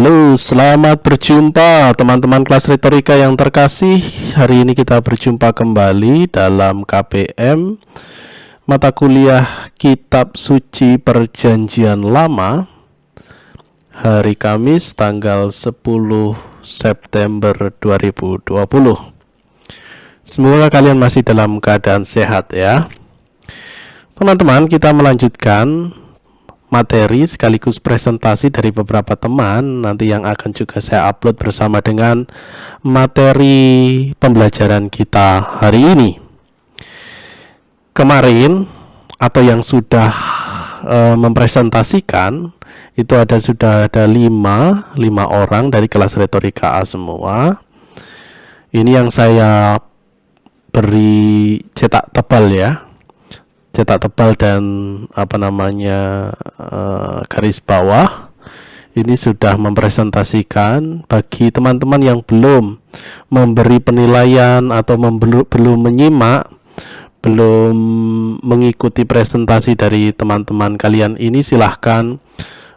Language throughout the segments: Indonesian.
Halo, selamat berjumpa teman-teman kelas retorika yang terkasih. Hari ini kita berjumpa kembali dalam KPM mata kuliah Kitab Suci Perjanjian Lama, hari Kamis tanggal 10 September 2020. Semoga kalian masih dalam keadaan sehat ya. Teman-teman, kita melanjutkan materi sekaligus presentasi dari beberapa teman nanti yang akan juga saya upload bersama dengan materi pembelajaran kita hari ini. Kemarin atau yang sudah mempresentasikan itu sudah ada 5 orang dari kelas retorika A semua. Ini yang saya beri cetak tebal ya. Cetak tebal dan garis bawah. Ini sudah mempresentasikan. Bagi teman-teman yang belum memberi penilaian atau belum menyimak, belum mengikuti presentasi dari teman-teman kalian ini, silahkan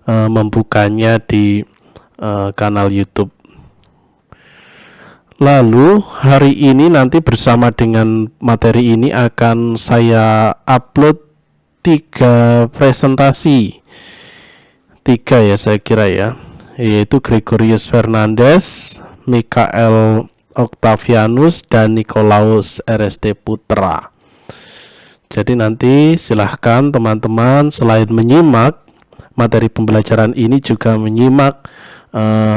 membukanya di kanal YouTube. Lalu hari ini nanti bersama dengan materi ini akan saya upload 3 presentasi, 3 ya saya kira ya, yaitu Gregorius Fernandes, Michael Octavianus, dan Nikolaus RST Putra. Jadi nanti silahkan teman-teman selain menyimak materi pembelajaran ini juga menyimak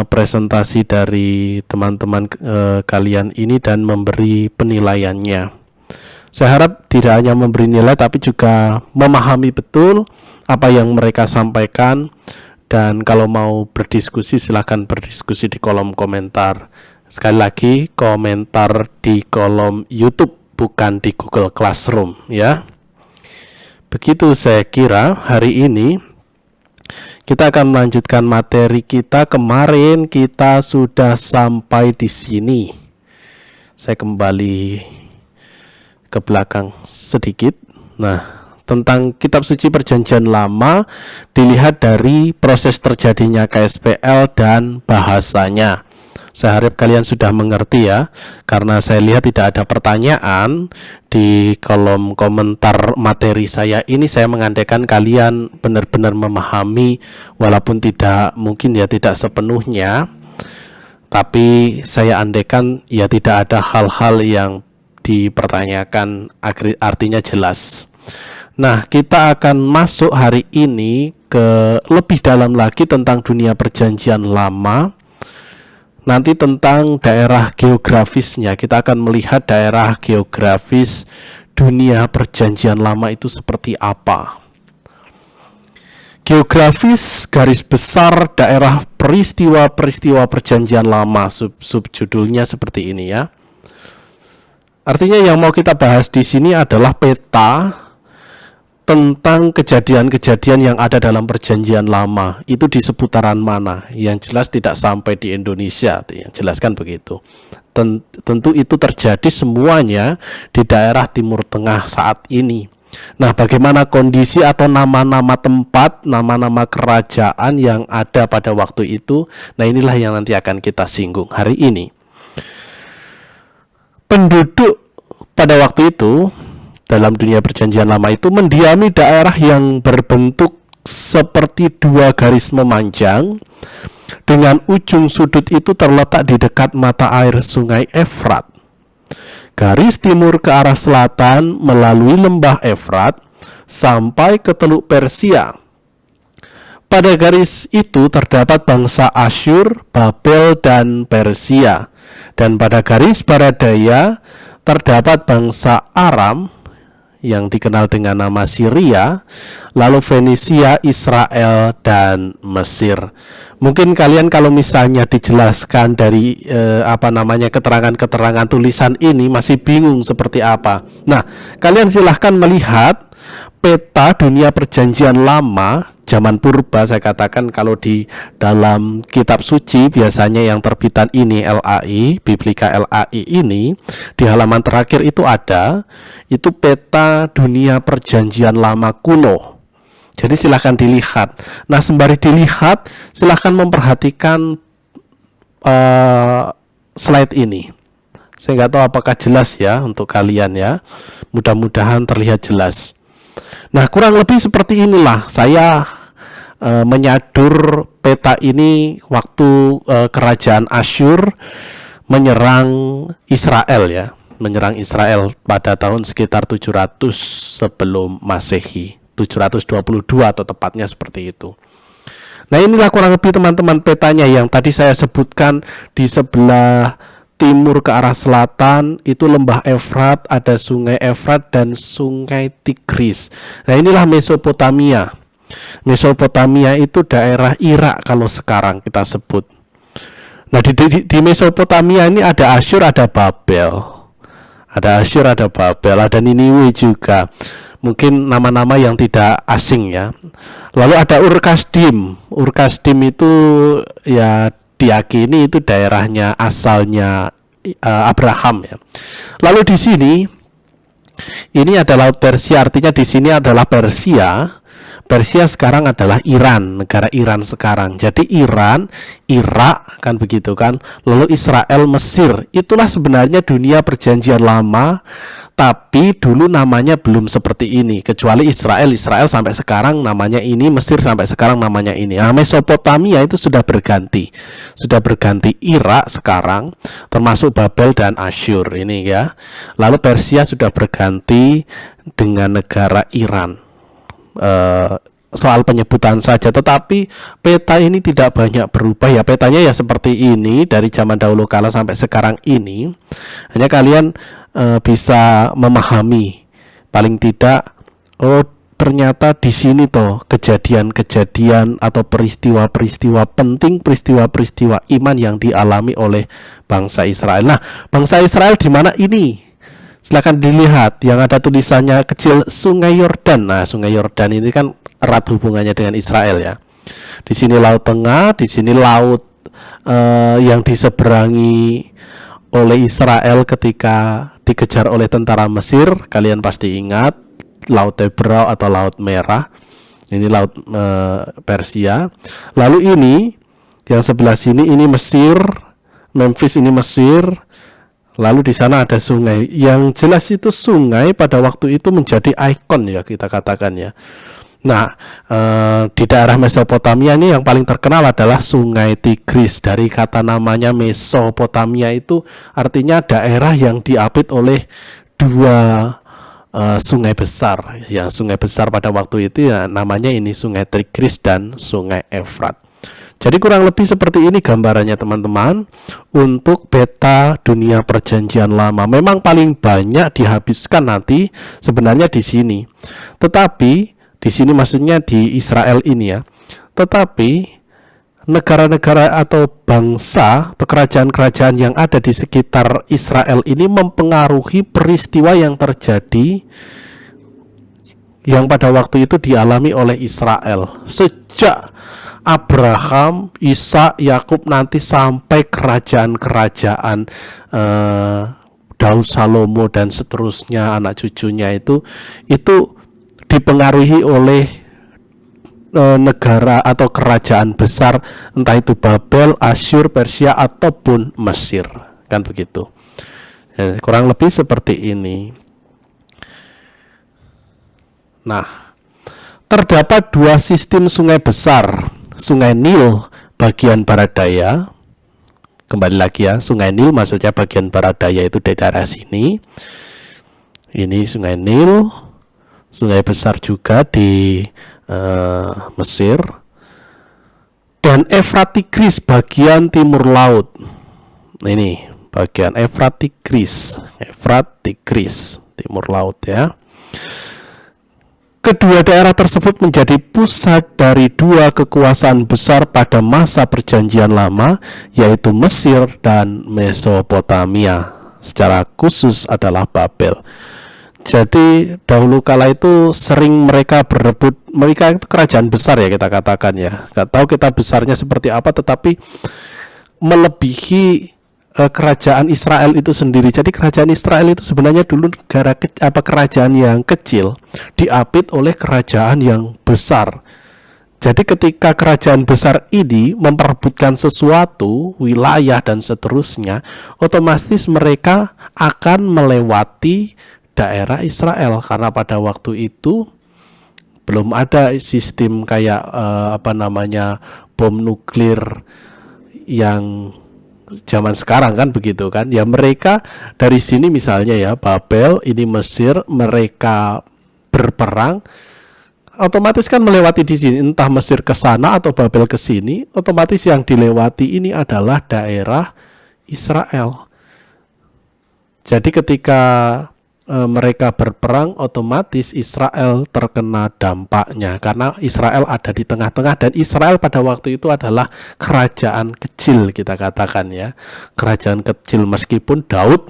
presentasi dari teman-teman kalian ini dan memberi penilaiannya. Saya harap tidak hanya memberi nilai tapi juga memahami betul apa yang mereka sampaikan, dan kalau mau berdiskusi silahkan berdiskusi di kolom komentar. Sekali lagi, komentar di kolom YouTube bukan di Google Classroom ya. Begitu saya kira hari ini kita akan melanjutkan materi kita. Kemarin kita sudah sampai di sini. Saya kembali ke belakang sedikit. Nah, tentang Kitab Suci Perjanjian Lama dilihat dari proses terjadinya KSPL dan bahasanya. Saya harap kalian sudah mengerti ya, karena saya lihat tidak ada pertanyaan di kolom komentar materi saya ini. Saya mengandaikan kalian benar-benar memahami, walaupun tidak sepenuhnya, tapi saya andaikan ya tidak ada hal-hal yang dipertanyakan, artinya jelas. Nah, kita akan masuk hari ini ke lebih dalam lagi tentang dunia Perjanjian Lama. Nanti tentang daerah geografisnya, kita akan melihat daerah geografis dunia Perjanjian Lama itu seperti apa. Geografis garis besar daerah peristiwa-peristiwa Perjanjian Lama, subjudulnya seperti ini ya. Artinya yang mau kita bahas di sini adalah peta tentang kejadian-kejadian yang ada dalam Perjanjian Lama itu di seputaran mana. Yang jelas tidak sampai di Indonesia, yang jelaskan begitu. Tentu itu terjadi semuanya di daerah Timur Tengah saat ini. Nah, bagaimana kondisi atau nama-nama tempat, nama-nama kerajaan yang ada pada waktu itu? Nah, inilah yang nanti akan kita singgung hari ini. Penduduk pada waktu itu dalam dunia Perjanjian Lama itu mendiami daerah yang berbentuk seperti 2 garis memanjang, dengan ujung sudut itu terletak di dekat mata air sungai Efrat. Garis timur ke arah selatan melalui lembah Efrat sampai ke Teluk Persia. Pada garis itu terdapat bangsa Asyur, Babel, dan Persia. Dan pada garis barat daya terdapat bangsa Aram yang dikenal dengan nama Syria, lalu Fenisia, Israel, dan Mesir. Mungkin kalian kalau misalnya dijelaskan dari keterangan-keterangan tulisan ini masih bingung seperti apa. Nah, kalian silahkan melihat peta dunia Perjanjian Lama zaman purba. Saya katakan kalau di dalam kitab suci biasanya yang terbitan ini LAI, Biblika LAI ini, di halaman terakhir itu ada, itu peta dunia Perjanjian Lama kuno. Jadi silahkan dilihat. Nah, sembari dilihat, silahkan memperhatikan slide ini. Saya nggak tahu apakah jelas ya untuk kalian ya. Mudah-mudahan terlihat jelas. Nah, kurang lebih seperti inilah saya menyadur peta ini waktu kerajaan Asyur menyerang Israel ya. Menyerang Israel pada tahun sekitar 700 sebelum Masehi. 722 atau tepatnya seperti itu. Nah, inilah kurang lebih teman-teman petanya yang tadi saya sebutkan. Di sebelah timur ke arah selatan itu lembah Efrat, ada sungai Efrat dan sungai Tigris. Nah, inilah Mesopotamia. Mesopotamia itu daerah Irak kalau sekarang kita sebut. Nah, di Mesopotamia ini ada Asyur, ada Babel. Ada Asyur, ada Babel, ada Niniwe juga. Mungkin nama-nama yang tidak asing ya. Lalu ada Ur-Kasdim. Ur-Kasdim itu ya diyakini itu daerahnya asalnya Abraham ya. Lalu di sini ini ada Laut Persia, artinya di sini adalah Persia. Persia sekarang adalah Iran, negara Iran sekarang. Jadi Iran, Irak kan begitu kan. Lalu Israel, Mesir. Itulah sebenarnya dunia perjanjian lama, tapi dulu namanya belum seperti ini. Kecuali Israel sampai sekarang namanya ini, Mesir sampai sekarang namanya ini. Nah, Mesopotamia itu sudah berganti. Sudah berganti Irak sekarang, termasuk Babel dan Asyur ini ya. Lalu Persia sudah berganti dengan negara Iran. Soal penyebutan saja, tetapi peta ini tidak banyak berubah ya. Petanya ya seperti ini dari zaman dahulu kala sampai sekarang ini. Hanya kalian bisa memahami paling tidak, oh ternyata di sini toh kejadian-kejadian atau peristiwa-peristiwa penting, peristiwa-peristiwa iman yang dialami oleh bangsa Israel. Nah, bangsa Israel di mana ini? Silakan dilihat yang ada tulisannya kecil Sungai Yordan. Nah, Sungai Yordan ini kan erat hubungannya dengan Israel ya. Di sini Laut Tengah, di sini laut yang diseberangi oleh Israel ketika dikejar oleh tentara Mesir. Kalian pasti ingat Laut Tebrau atau Laut Merah. Ini Laut Persia. Lalu ini yang sebelah sini ini Mesir, Memphis ini Mesir. Lalu di sana ada sungai. Yang jelas itu sungai pada waktu itu menjadi ikon ya kita katakan ya. Nah, di daerah Mesopotamia ini yang paling terkenal adalah Sungai Tigris. Dari kata namanya Mesopotamia itu artinya daerah yang diapit oleh dua sungai besar. Ya, sungai besar pada waktu itu ya namanya ini Sungai Tigris dan Sungai Efrat. Jadi kurang lebih seperti ini gambarannya teman-teman untuk peta dunia perjanjian lama. Memang paling banyak dihabiskan nanti sebenarnya di sini. Tetapi di sini maksudnya di Israel ini ya. Tetapi negara-negara atau bangsa atau kerajaan-kerajaan yang ada di sekitar Israel ini mempengaruhi peristiwa yang terjadi yang pada waktu itu dialami oleh Israel sejak Abraham, Ishak, Yakub nanti sampai kerajaan-kerajaan Daud, Salomo dan seterusnya anak cucunya itu dipengaruhi oleh negara atau kerajaan besar, entah itu Babel, Asyur, Persia ataupun Mesir, kan begitu. Kurang lebih seperti ini. Nah, terdapat dua sistem sungai besar. Sungai Nil bagian barat daya, kembali lagi ya, Sungai Nil maksudnya bagian barat daya itu di daerah sini. Ini Sungai Nil, sungai besar juga di Mesir. Dan Efrat Tigris bagian timur laut. Nah, ini bagian Efrat Tigris timur laut ya. Kedua daerah tersebut menjadi pusat dari dua kekuasaan besar pada masa perjanjian lama, yaitu Mesir dan Mesopotamia. Secara khusus adalah Babel. Jadi dahulu kala itu sering mereka berebut, mereka itu kerajaan besar ya kita katakan ya. Gak tahu kita besarnya seperti apa, tetapi melebihi kerajaan Israel itu sendiri. Jadi kerajaan Israel itu sebenarnya dulu kerajaan yang kecil diapit oleh kerajaan yang besar. Jadi ketika kerajaan besar ini memperebutkan sesuatu, wilayah dan seterusnya, otomatis mereka akan melewati daerah Israel, karena pada waktu itu belum ada sistem kayak bom nuklir yang zaman sekarang kan begitu kan. Ya mereka dari sini misalnya ya Babel, ini Mesir, mereka berperang, otomatis kan melewati di sini, entah Mesir ke sana atau Babel ke sini, otomatis yang dilewati ini adalah daerah Israel. Jadi ketika mereka berperang, otomatis Israel terkena dampaknya karena Israel ada di tengah-tengah, dan Israel pada waktu itu adalah kerajaan kecil, kita katakan ya, kerajaan kecil, meskipun Daud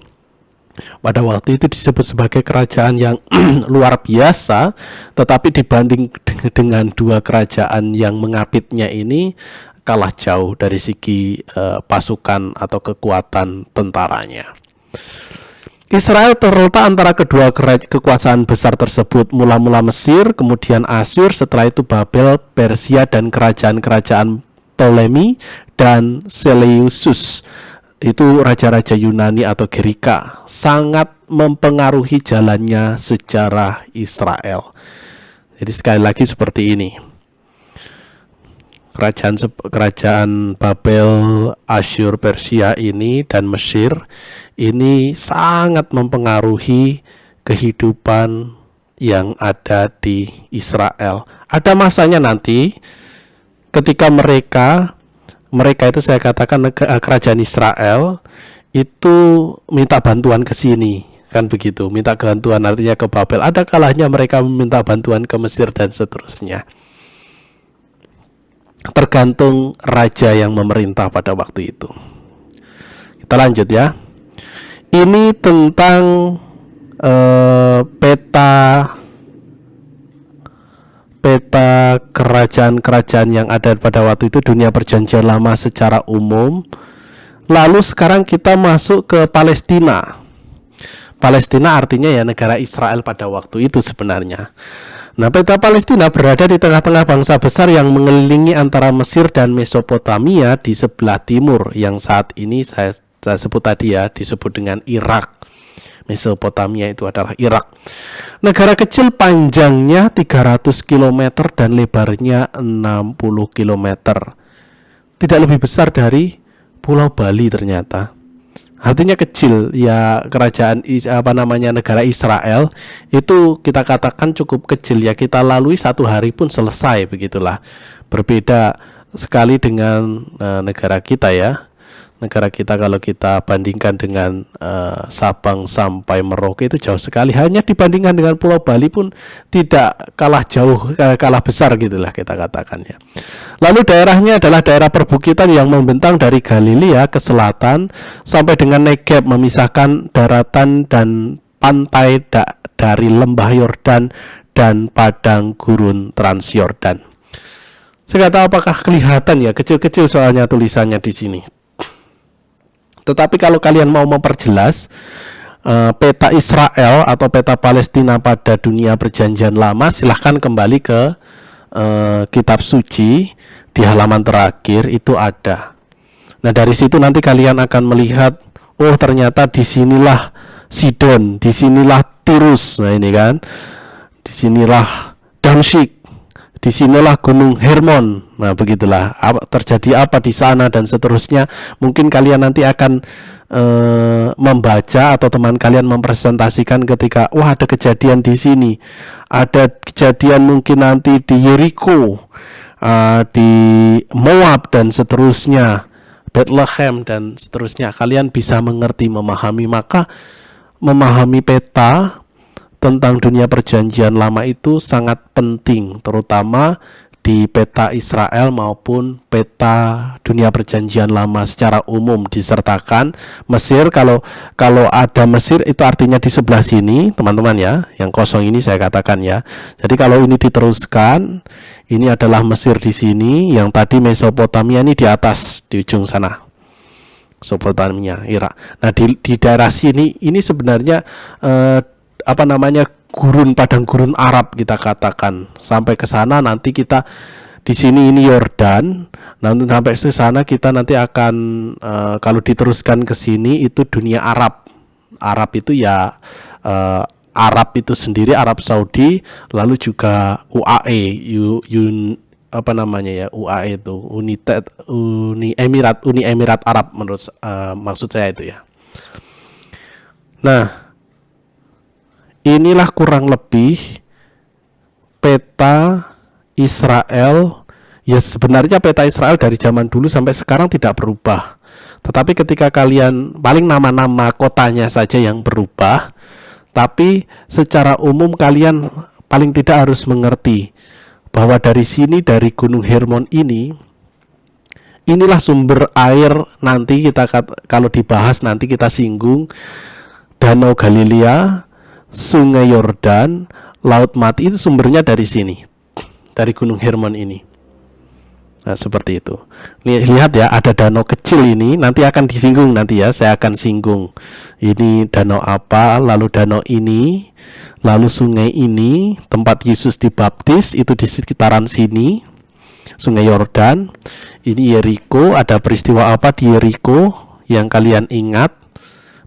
pada waktu itu disebut sebagai kerajaan yang luar biasa, tetapi dibanding dengan dua kerajaan yang mengapitnya ini kalah jauh dari segi pasukan atau kekuatan tentaranya. Israel terletak antara kedua kekuasaan besar tersebut, mula-mula Mesir, kemudian Asyur, setelah itu Babel, Persia, dan kerajaan-kerajaan Ptolemy dan Seleucus. Itu raja-raja Yunani atau Gerika, sangat mempengaruhi jalannya sejarah Israel. Jadi sekali lagi seperti ini. Kerajaan Babel, Asyur, Persia ini dan Mesir ini sangat mempengaruhi kehidupan yang ada di Israel. Ada masanya nanti ketika mereka itu, saya katakan kerajaan Israel itu minta bantuan ke sini, kan begitu, minta bantuan artinya ke Babel. Ada kalanya mereka meminta bantuan ke Mesir dan seterusnya. Tergantung raja yang memerintah pada waktu itu. Kita lanjut ya. Ini tentang peta kerajaan-kerajaan yang ada pada waktu itu, dunia perjanjian lama secara umum. Lalu sekarang kita masuk ke Palestina. Palestina artinya ya negara Israel pada waktu itu sebenarnya. Nah, peta Palestina berada di tengah-tengah bangsa besar yang mengelilingi antara Mesir dan Mesopotamia di sebelah timur, yang saat ini saya sebut tadi ya, disebut dengan Irak. Mesopotamia itu adalah Irak. Negara kecil, panjangnya 300 km dan lebarnya 60 km. Tidak lebih besar dari Pulau Bali ternyata. Artinya kecil ya, kerajaan negara Israel itu kita katakan cukup kecil ya, kita lalui satu hari pun selesai, begitulah. Berbeda sekali dengan negara kita ya. Negara kita kalau kita bandingkan dengan Sabang sampai Merauke itu jauh sekali. Hanya dibandingkan dengan Pulau Bali pun tidak kalah jauh, kalah besar gitulah kita katakan ya. Lalu daerahnya adalah daerah perbukitan yang membentang dari Galilea ke selatan sampai dengan Negeb, memisahkan daratan dan pantai dari lembah Yordan dan padang gurun Transyordan. Saya nggak tahu apakah kelihatan ya, kecil-kecil soalnya tulisannya di sini. Tetapi kalau kalian mau memperjelas peta Israel atau peta Palestina pada dunia perjanjian lama, silahkan kembali ke kitab suci di halaman terakhir itu ada. Nah, dari situ nanti kalian akan melihat, oh ternyata disinilah Sidon, disinilah Tirus, nah ini kan, disinilah Damsyik, disinilah Gunung Hermon. Nah, begitulah terjadi apa di sana dan seterusnya. Mungkin kalian nanti akan membaca atau teman kalian mempresentasikan ketika wah ada kejadian di sini, ada kejadian mungkin nanti di Yeriko, di Moab dan seterusnya, Bethlehem dan seterusnya. Kalian bisa mengerti, memahami. Maka memahami peta tentang dunia perjanjian lama itu sangat penting, terutama di peta Israel maupun peta dunia perjanjian lama secara umum disertakan. Mesir, kalau ada Mesir itu artinya di sebelah sini teman-teman ya, yang kosong ini saya katakan ya. Jadi kalau ini diteruskan, ini adalah Mesir di sini, yang tadi Mesopotamia ini di atas di ujung sana. Mesopotamia, Irak. Nah, di daerah sini ini sebenarnya gurun, padang gurun Arab kita katakan. Sampai ke sana nanti kita di sini ini Yordan. Nanti sampai ke sana kita nanti akan kalau diteruskan ke sini itu dunia Arab. Arab itu ya Arab itu sendiri, Arab Saudi, lalu juga UAE, UAE itu Uni Emirat Arab menurut maksud saya itu ya. Nah, inilah kurang lebih peta Israel. Ya, sebenarnya peta Israel dari zaman dulu sampai sekarang tidak berubah. Tetapi ketika kalian paling nama-nama kotanya saja yang berubah, tapi secara umum kalian paling tidak harus mengerti bahwa dari sini, dari Gunung Hermon ini, inilah sumber air. Nanti kita kalau dibahas nanti kita singgung Danau Galilea, Sungai Yordan, Laut Mati, itu sumbernya dari sini, dari Gunung Hermon ini. Nah, seperti itu. Lihat ya, ada danau kecil ini, nanti akan disinggung nanti ya, saya akan singgung. Ini danau apa, lalu danau ini, lalu sungai ini, tempat Yesus dibaptis itu di sekitaran sini. Sungai Yordan. Ini Yeriko, ada peristiwa apa di Yeriko yang kalian ingat?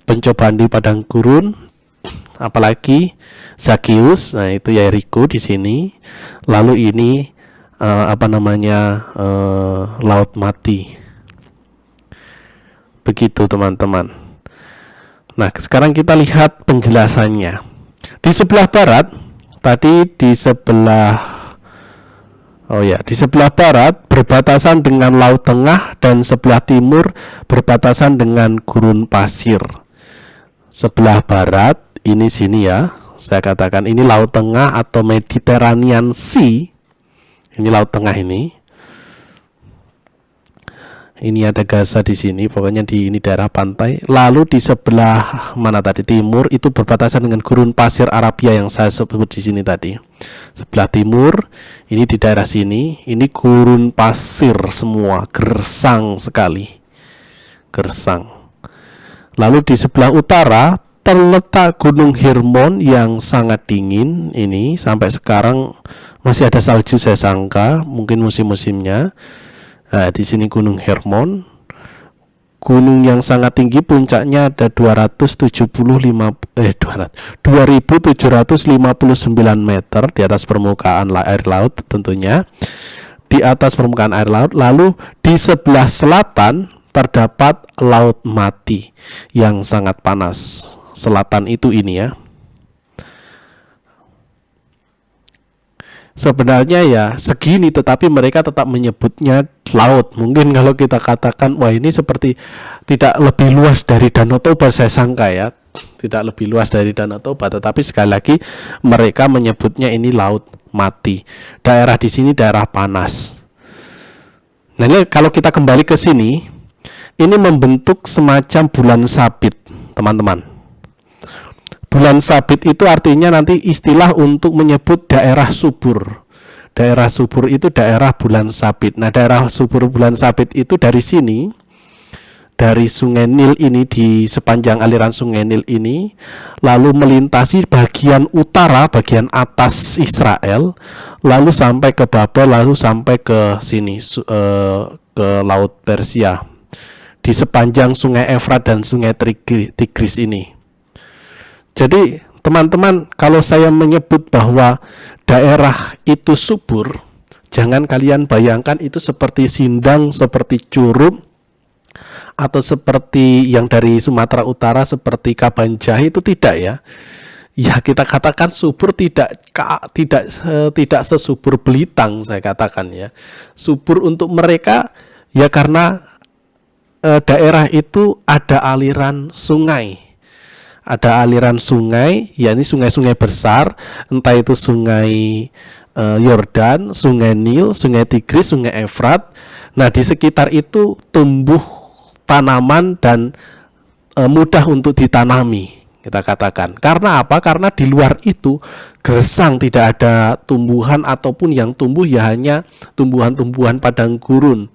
Pencobaan di padang gurun. Apalagi Zakheus, nah itu Yeriko di sini. Lalu ini Laut Mati. Begitu teman-teman. Nah, sekarang kita lihat penjelasannya. Di sebelah barat tadi di sebelah barat berbatasan dengan Laut Tengah dan sebelah timur berbatasan dengan gurun pasir. Sebelah barat ini sini ya, saya katakan ini Laut Tengah atau Mediterranean Sea. Ini Laut Tengah ini. Ini ada Gaza di sini, pokoknya ini daerah pantai. Lalu di sebelah mana tadi timur itu berbatasan dengan gurun pasir Arabia yang saya sebut di sini tadi. Sebelah timur ini di daerah sini, ini gurun pasir semua, gersang sekali. Gersang. Lalu di sebelah utara terletak Gunung Hermon yang sangat dingin ini, sampai sekarang masih ada salju saya sangka, mungkin musim-musimnya. Nah, di sini Gunung Hermon, gunung yang sangat tinggi, puncaknya ada 2759 meter di atas permukaan air laut tentunya. Di atas permukaan air laut. Lalu di sebelah selatan terdapat Laut Mati yang sangat panas. Selatan itu ini ya. Sebenarnya ya segini, tetapi mereka tetap menyebutnya laut. Mungkin kalau kita katakan, wah ini seperti tidak lebih luas dari Danau Toba, saya sangka ya, tidak lebih luas dari Danau Toba. Tetapi sekali lagi mereka menyebutnya ini Laut Mati. Daerah di sini daerah panas. Nah, ini kalau kita kembali ke sini, ini membentuk semacam bulan sabit, teman-teman. Bulan sabit itu artinya nanti istilah untuk menyebut daerah subur. Daerah subur itu daerah bulan sabit. Nah, daerah subur bulan sabit itu dari sini, dari Sungai Nil ini, di sepanjang aliran Sungai Nil ini, lalu melintasi bagian utara, bagian atas Israel, lalu sampai ke Babel, lalu sampai ke sini, ke Laut Persia, di sepanjang Sungai Efrat dan Sungai Tigris ini. Jadi teman-teman, kalau saya menyebut bahwa daerah itu subur, jangan kalian bayangkan itu seperti Sindang, seperti Curup, atau seperti yang dari Sumatera Utara seperti Kabanjahe, itu tidak ya. Ya, kita katakan subur tidak sesubur Belitang, saya katakan ya. Subur untuk mereka ya karena daerah itu ada aliran sungai. Ada aliran sungai, yakni sungai-sungai besar, entah itu sungai Yordan, sungai Nil, sungai Tigris, sungai Efrat. Nah, di sekitar itu tumbuh tanaman dan mudah untuk ditanami, kita katakan. Karena apa? Karena di luar itu gersang, tidak ada tumbuhan, ataupun yang tumbuh ya hanya tumbuhan-tumbuhan padang gurun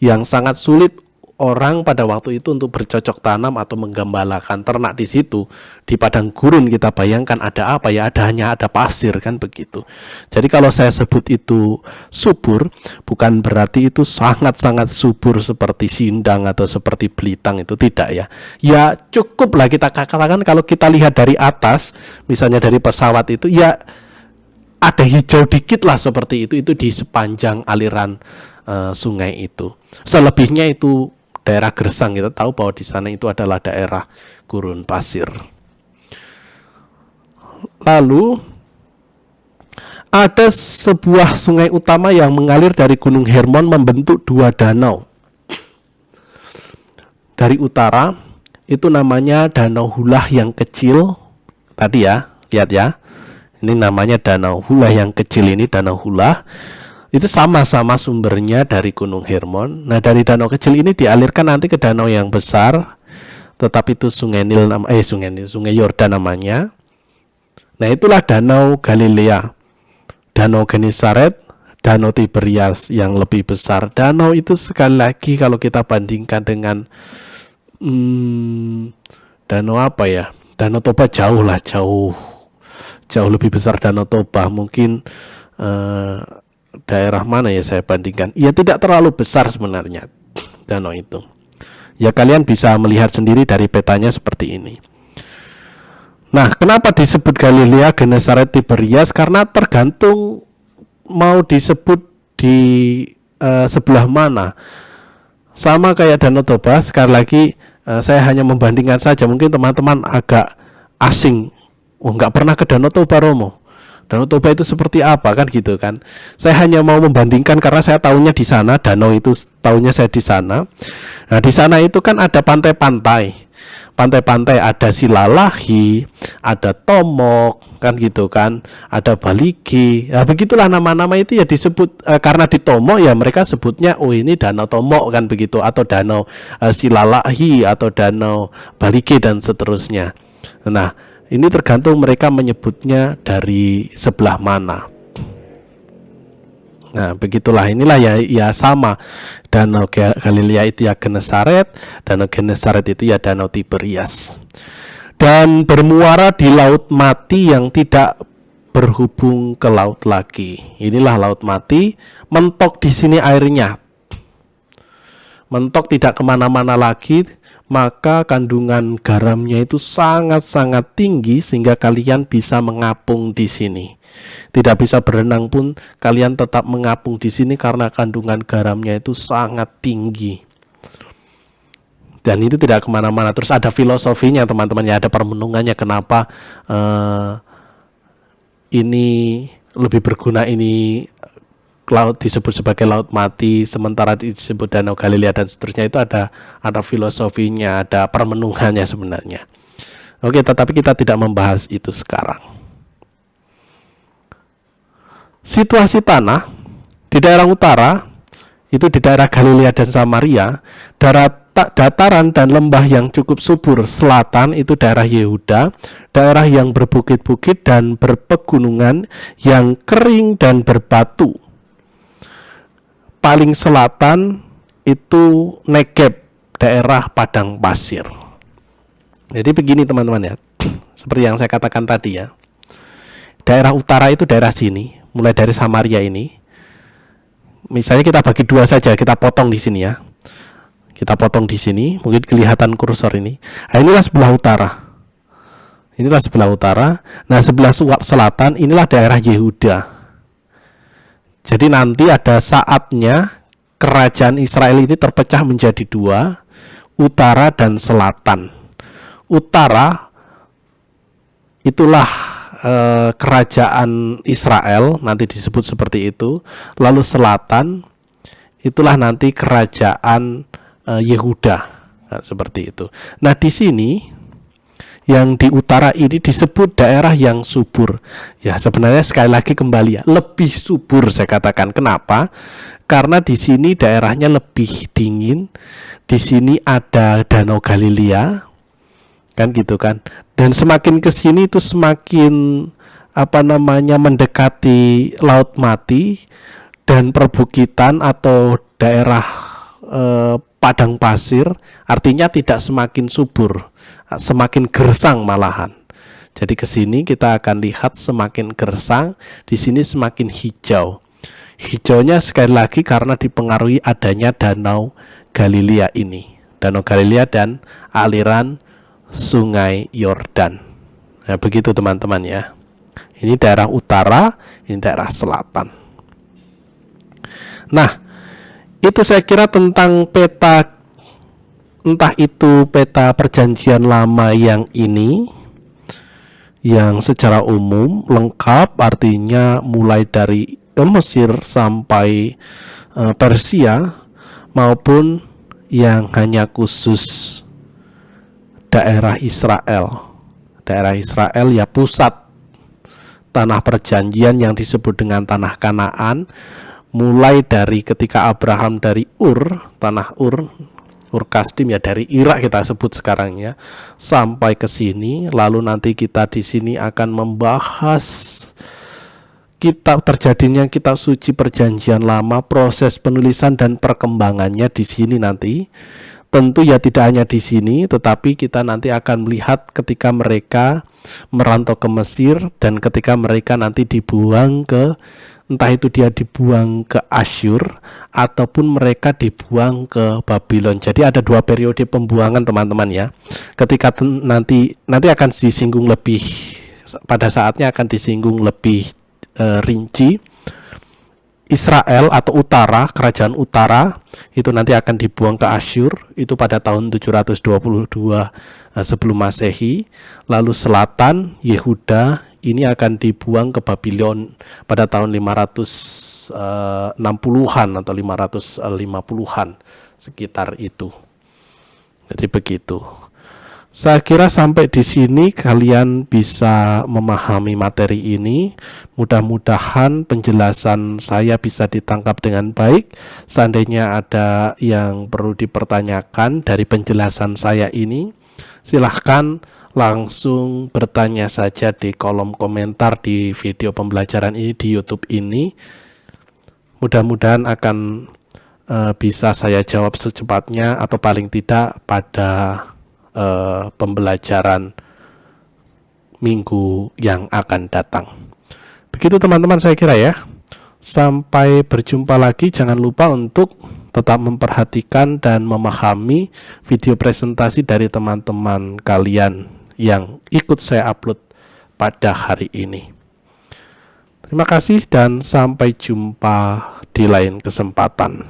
yang sangat sulit orang pada waktu itu untuk bercocok tanam atau menggembalakan ternak di situ. Di padang gurun kita bayangkan ada apa ya? Hanya ada pasir kan begitu. Jadi kalau saya sebut itu subur, bukan berarti itu sangat-sangat subur seperti Sindang atau seperti Belitang, itu tidak ya. Ya cukuplah kita katakan kalau kita lihat dari atas, misalnya dari pesawat itu ya ada hijau dikit lah seperti itu di sepanjang aliran sungai itu. Selebihnya itu daerah gersang, kita tahu bahwa di sana itu adalah daerah gurun pasir. Lalu ada sebuah sungai utama yang mengalir dari Gunung Hermon membentuk dua danau. Dari utara itu namanya Danau Hulah yang kecil. Tadi ya, lihat ya. Ini namanya Danau Hulah yang kecil, ini Danau Hulah. Itu sama-sama sumbernya dari Gunung Hermon. Nah, dari danau kecil ini dialirkan nanti ke danau yang besar, tetapi itu Sungai Yordan namanya. Nah, itulah Danau Galilea, Danau Genesaret, Danau Tiberias yang lebih besar. Danau itu sekali lagi kalau kita bandingkan dengan danau apa ya? Danau Toba jauh lebih besar Danau Toba. Mungkin daerah mana ya saya bandingkan? Ya tidak terlalu besar sebenarnya danau itu. Ya kalian bisa melihat sendiri dari petanya seperti ini. Nah, kenapa disebut Galilea, Genesaret, Tiberias? Karena tergantung mau disebut di sebelah mana. Sama kayak Danau Toba, sekali lagi saya hanya membandingkan saja. Mungkin teman-teman agak asing. Nggak pernah ke Danau Toba, Romo. Danau Toba itu seperti apa kan gitu kan. Saya hanya mau membandingkan karena saya tahunya di sana, danau itu tahunya saya di sana. Nah, di sana itu kan ada pantai-pantai. Pantai-pantai ada Silalahi, ada Tomok kan gitu kan, ada Baligi. Nah, begitulah nama-nama itu ya disebut karena di Tomok ya mereka sebutnya oh ini Danau Tomok kan begitu, atau Danau Silalahi atau Danau Baligi dan seterusnya. Nah, ini tergantung mereka menyebutnya dari sebelah mana. Nah, begitulah, inilah ya sama. Danau Galilea itu ya Genesaret, Danau Genesaret itu ya Danau Tiberias. Dan bermuara di Laut Mati yang tidak berhubung ke laut lagi. Inilah Laut Mati, mentok di sini airnya. Mentok tidak kemana-mana lagi, maka kandungan garamnya itu sangat-sangat tinggi sehingga kalian bisa mengapung di sini. Tidak bisa berenang pun kalian tetap mengapung di sini karena kandungan garamnya itu sangat tinggi. Dan itu tidak kemana-mana. Terus ada filosofinya teman-teman ya, ada permenungannya kenapa ini lebih berguna, ini laut disebut sebagai Laut Mati sementara disebut Danau Galilea dan seterusnya. Itu ada filosofinya, ada permenungannya sebenarnya. Oke, tetapi kita tidak membahas itu sekarang. Situasi tanah di daerah utara itu di daerah Galilea dan Samaria, dataran dan lembah yang cukup subur. Selatan itu daerah Yehuda, daerah yang berbukit-bukit dan berpegunungan, yang kering dan berbatu. Paling selatan itu Negeb, daerah padang pasir. Jadi begini teman-teman ya, seperti yang saya katakan tadi ya. Daerah utara itu daerah sini, mulai dari Samaria ini. Misalnya kita bagi dua saja, kita potong di sini ya. Kita potong di sini, mungkin kelihatan kursor ini. Nah, inilah sebelah utara. Inilah sebelah utara. Nah, sebelah selatan inilah daerah Yehuda. Jadi nanti ada saatnya kerajaan Israel ini terpecah menjadi dua, utara dan selatan. Utara itulah kerajaan Israel, nanti disebut seperti itu. Lalu selatan itulah nanti kerajaan Yehuda, nah, seperti itu. Nah, di sini yang di utara ini disebut daerah yang subur. Ya, sebenarnya sekali lagi kembali ya, lebih subur saya katakan. Kenapa? Karena di sini daerahnya lebih dingin. Di sini ada Danau Galilea. Kan gitu kan. Dan semakin ke sini itu semakin mendekati Laut Mati dan perbukitan atau daerah padang pasir, artinya tidak semakin subur, semakin gersang malahan. Jadi ke sini kita akan lihat semakin gersang, di sini semakin hijau. Hijaunya sekali lagi karena dipengaruhi adanya Danau Galilea ini. Danau Galilea dan aliran Sungai Yordan. Nah, begitu teman-teman ya. Ini daerah utara, ini daerah selatan. Nah, itu saya kira tentang peta, entah itu peta perjanjian lama yang ini, yang secara umum lengkap, artinya mulai dari Mesir sampai Persia, maupun yang hanya khusus daerah Israel. Daerah Israel ya pusat tanah perjanjian yang disebut dengan tanah Kanaan, mulai dari ketika Abraham dari tanah Ur Kasdim ya, dari Irak kita sebut sekarang ya, sampai ke sini. Lalu nanti kita di sini akan membahas terjadinya kitab suci perjanjian lama, proses penulisan dan perkembangannya di sini nanti. Tentu ya tidak hanya di sini, tetapi kita nanti akan melihat ketika mereka merantau ke Mesir dan ketika mereka nanti dibuang ke, entah itu dia dibuang ke Asyur ataupun mereka dibuang ke Babylon. Jadi ada dua periode pembuangan teman-teman ya. Ketika nanti akan disinggung lebih, pada saatnya akan disinggung lebih rinci. Israel atau utara, kerajaan utara itu nanti akan dibuang ke Asyur, itu pada tahun 722 sebelum Masehi. Lalu selatan, Yehuda ini akan dibuang ke Babylon pada tahun 560-an atau 550-an sekitar itu. Jadi begitu. Saya kira sampai di sini kalian bisa memahami materi ini. Mudah-mudahan penjelasan saya bisa ditangkap dengan baik. Seandainya ada yang perlu dipertanyakan dari penjelasan saya ini, silahkan langsung bertanya saja di kolom komentar di video pembelajaran ini di YouTube ini. Mudah-mudahan akan bisa saya jawab secepatnya atau paling tidak pada pembelajaran minggu yang akan datang. Begitu teman-teman saya kira ya. Sampai berjumpa lagi. Jangan lupa untuk tetap memperhatikan dan memahami video presentasi dari teman-teman kalian yang ikut saya upload pada hari ini. Terima kasih dan sampai jumpa di lain kesempatan.